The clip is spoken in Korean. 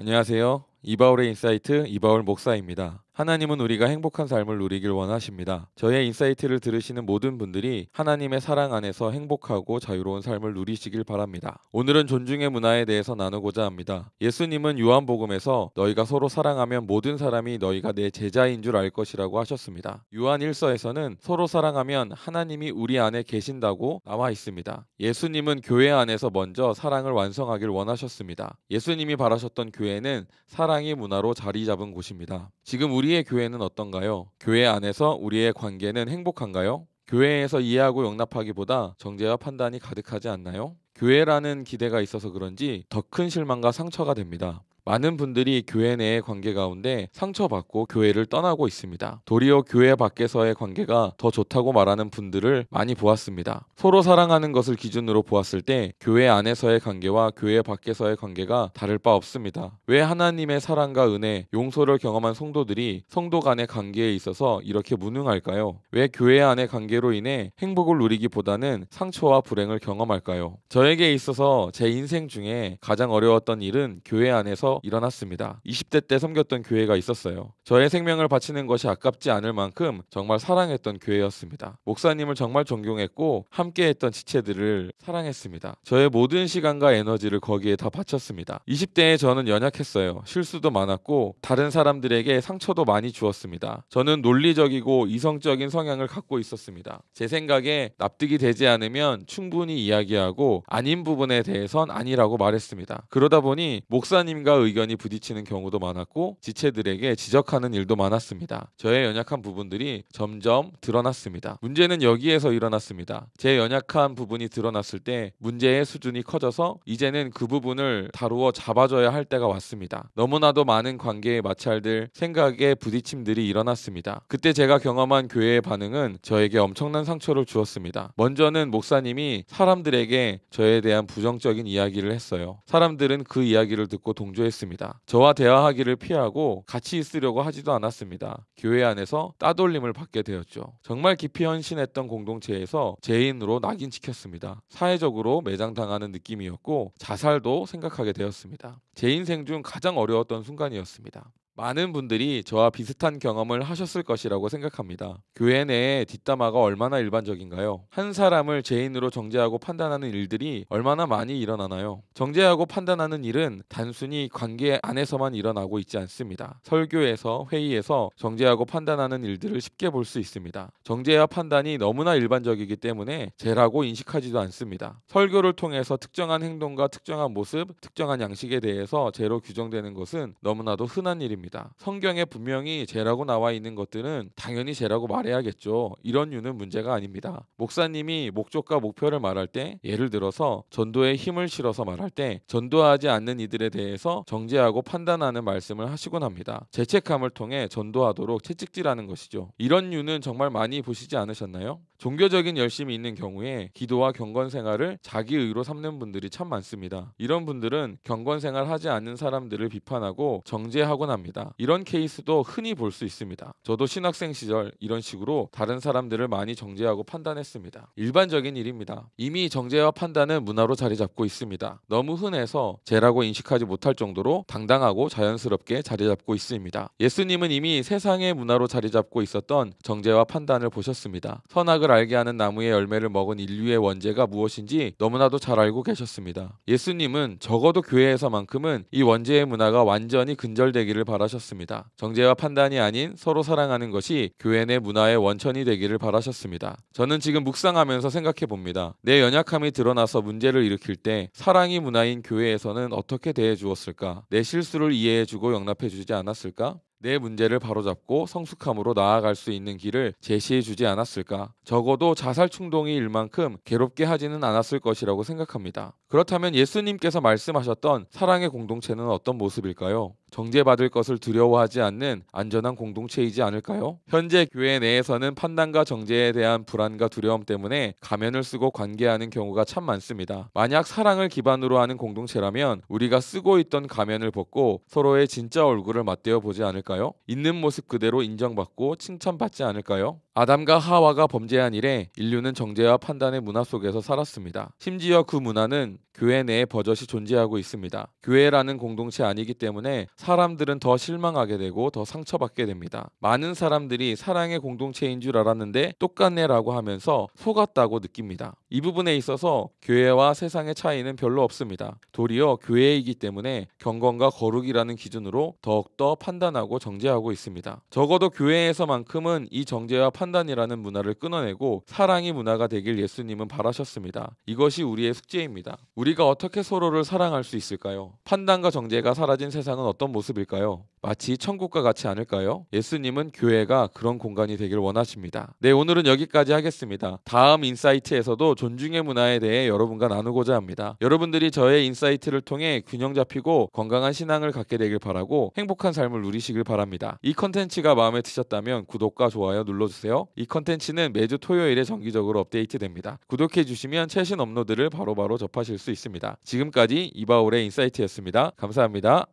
안녕하세요. 이바울의 인사이트 이바울 목사입니다. 하나님은 우리가 행복한 삶을 누리길 원하십니다. 저의 인사이트를 들으시는 모든 분들이 하나님의 사랑 안에서 행복하고 자유로운 삶을 누리시길 바랍니다. 오늘은 존중의 문화에 대해서 나누고자 합니다. 예수님은 요한복음에서 너희가 서로 사랑하면 모든 사람이 너희가 내 제자인 줄 알 것이라고 하셨습니다. 요한 1서에서는 서로 사랑하면 하나님이 우리 안에 계신다고 나와 있습니다. 예수님은 교회 안에서 먼저 사랑을 완성하길 원하셨습니다. 예수님이 바라셨던 교회는 사랑의 문화로 자리 잡은 곳입니다. 지금 우리의 교회는 어떤가요? 교회 안에서 우리의 관계는 행복한가요? 교회에서 이해하고 용납하기보다 정죄와 판단이 가득하지 않나요? 교회라는 기대가 있어서 그런지 더 큰 실망과 상처가 됩니다. 많은 분들이 교회 내의 관계 가운데 상처받고 교회를 떠나고 있습니다. 도리어 교회 밖에서의 관계가 더 좋다고 말하는 분들을 많이 보았습니다. 서로 사랑하는 것을 기준으로 보았을 때 교회 안에서의 관계와 교회 밖에서의 관계가 다를 바 없습니다. 왜 하나님의 사랑과 은혜, 용서를 경험한 성도들이 성도 간의 관계에 있어서 이렇게 무능할까요? 왜 교회 안의 관계로 인해 행복을 누리기보다는 상처와 불행을 경험할까요? 저에게 있어서 제 인생 중에 가장 어려웠던 일은 교회 안에서 일어났습니다. 20대 때 섬겼던 교회가 있었어요. 저의 생명을 바치는 것이 아깝지 않을 만큼 정말 사랑했던 교회였습니다. 목사님을 정말 존경했고 함께했던 지체들을 사랑했습니다. 저의 모든 시간과 에너지를 거기에 다 바쳤습니다. 20대에 저는 연약했어요. 실수도 많았고 다른 사람들에게 상처도 많이 주었습니다. 저는 논리적이고 이성적인 성향을 갖고 있었습니다. 제 생각에 납득이 되지 않으면 충분히 이야기하고 아닌 부분에 대해선 아니라고 말했습니다. 그러다 보니 목사님과 의견이 부딪히는 경우도 많았고 지체들에게 지적하는 일도 많았습니다. 저의 연약한 부분들이 점점 드러났습니다. 문제는 여기에서 일어났습니다. 제 연약한 부분이 드러났을 때 문제의 수준이 커져서 이제는 그 부분을 다루어 잡아줘야 할 때가 왔습니다. 너무나도 많은 관계의 마찰들, 생각의 부딪힘들이 일어났습니다. 그때 제가 경험한 교회의 반응은 저에게 엄청난 상처를 주었습니다. 먼저는 목사님이 사람들에게 저에 대한 부정적인 이야기를 했어요. 사람들은 그 이야기를 듣고 동조했습니다. 저와 대화하기를 피하고 같이 있으려고 하지도 않았습니다. 교회 안에서 따돌림을 받게 되었죠. 정말 깊이 헌신했던 공동체에서 죄인으로 낙인 찍혔습니다. 사회적으로 매장당하는 느낌이었고 자살도 생각하게 되었습니다. 제 인생 중 가장 어려웠던 순간이었습니다. 많은 분들이 저와 비슷한 경험을 하셨을 것이라고 생각합니다. 교회 내에 뒷담화가 얼마나 일반적인가요? 한 사람을 죄인으로 정죄하고 판단하는 일들이 얼마나 많이 일어나나요? 정죄하고 판단하는 일은 단순히 관계 안에서만 일어나고 있지 않습니다. 설교에서, 회의에서 정죄하고 판단하는 일들을 쉽게 볼 수 있습니다. 정죄와 판단이 너무나 일반적이기 때문에 죄라고 인식하지도 않습니다. 설교를 통해서 특정한 행동과 특정한 모습, 특정한 양식에 대해서 죄로 규정되는 것은 너무나도 흔한 일입니다. 성경에 분명히 죄라고 나와 있는 것들은 당연히 죄라고 말해야겠죠. 이런 이유는 문제가 아닙니다. 목사님이 목적과 목표를 말할 때, 예를 들어서 전도에 힘을 실어서 말할 때 전도하지 않는 이들에 대해서 정죄하고 판단하는 말씀을 하시곤 합니다. 죄책감을 통해 전도하도록 채찍질하는 것이죠. 이런 이유는 정말 많이 보시지 않으셨나요? 종교적인 열심이 있는 경우에 기도와 경건 생활을 자기 의로 삼는 분들이 참 많습니다. 이런 분들은 경건 생활 하지 않는 사람들을 비판하고 정죄하곤 합니다. 이런 케이스도 흔히 볼 수 있습니다. 저도 신학생 시절 이런 식으로 다른 사람들을 많이 정죄하고 판단했습니다. 일반적인 일입니다. 이미 정죄와 판단은 문화로 자리 잡고 있습니다. 너무 흔해서 죄라고 인식하지 못할 정도로 당당하고 자연스럽게 자리 잡고 있습니다. 예수님은 이미 세상의 문화로 자리 잡고 있었던 정죄와 판단을 보셨습니다. 선악을 알게 하는 나무의 열매를 먹은 인류의 원죄가 무엇인지 너무나도 잘 알고 계셨습니다. 예수님은 적어도 교회에서만큼은 이 원죄의 문화가 완전히 근절되기를 바라셨습니다. 정죄와 판단이 아닌 서로 사랑하는 것이 교회 내 문화의 원천이 되기를 바라셨습니다. 저는 지금 묵상하면서 생각해 봅니다. 내 연약함이 드러나서 문제를 일으킬 때 사랑이 문화인 교회에서는 어떻게 대해 주었을까? 내 실수를 이해해 주고 용납해 주지 않았을까? 내 문제를 바로잡고 성숙함으로 나아갈 수 있는 길을 제시해 주지 않았을까? 적어도 자살 충동이 일 만큼 괴롭게 하지는 않았을 것이라고 생각합니다. 그렇다면 예수님께서 말씀하셨던 사랑의 공동체는 어떤 모습일까요? 정죄받을 것을 두려워하지 않는 안전한 공동체이지 않을까요? 현재 교회 내에서는 판단과 정죄에 대한 불안과 두려움 때문에 가면을 쓰고 관계하는 경우가 참 많습니다. 만약 사랑을 기반으로 하는 공동체라면 우리가 쓰고 있던 가면을 벗고 서로의 진짜 얼굴을 맞대어 보지 않을까요? 있는 모습 그대로 인정받고 칭찬받지 않을까요? 아담과 하와가 범죄한 이래 인류는 정죄와 판단의 문화 속에서 살았습니다. 심지어 그 문화는 교회 내에 버젓이 존재하고 있습니다. 교회라는 공동체 아니기 때문에 사람들은 더 실망하게 되고 더 상처받게 됩니다. 많은 사람들이 사랑의 공동체인 줄 알았는데 똑같네라고 하면서 속았다고 느낍니다. 이 부분에 있어서 교회와 세상의 차이는 별로 없습니다. 도리어 교회이기 때문에 경건과 거룩이라는 기준으로 더욱더 판단하고 정죄하고 있습니다. 적어도 교회에서만큼은 이 정죄와 판단이라는 문화를 끊어내고 사랑의 문화가 되길 예수님은 바라셨습니다. 이것이 우리의 숙제입니다. 우리가 어떻게 서로를 사랑할 수 있을까요? 판단과 정죄가 사라진 세상은 어떤 모습일까요? 마치 천국과 같지 않을까요? 예수님은 교회가 그런 공간이 되길 원하십니다. 네, 오늘은 여기까지 하겠습니다. 다음 인사이트에서도 존중의 문화에 대해 여러분과 나누고자 합니다. 여러분들이 저의 인사이트를 통해 균형 잡히고 건강한 신앙을 갖게 되길 바라고 행복한 삶을 누리시길 바랍니다. 이 컨텐츠가 마음에 드셨다면 구독과 좋아요 눌러주세요. 이 컨텐츠는 매주 토요일에 정기적으로 업데이트됩니다. 구독해 주시면 최신 업로드를 바로바로 접하실 수 있습니다. 지금까지 이바울의 인사이트였습니다. 감사합니다.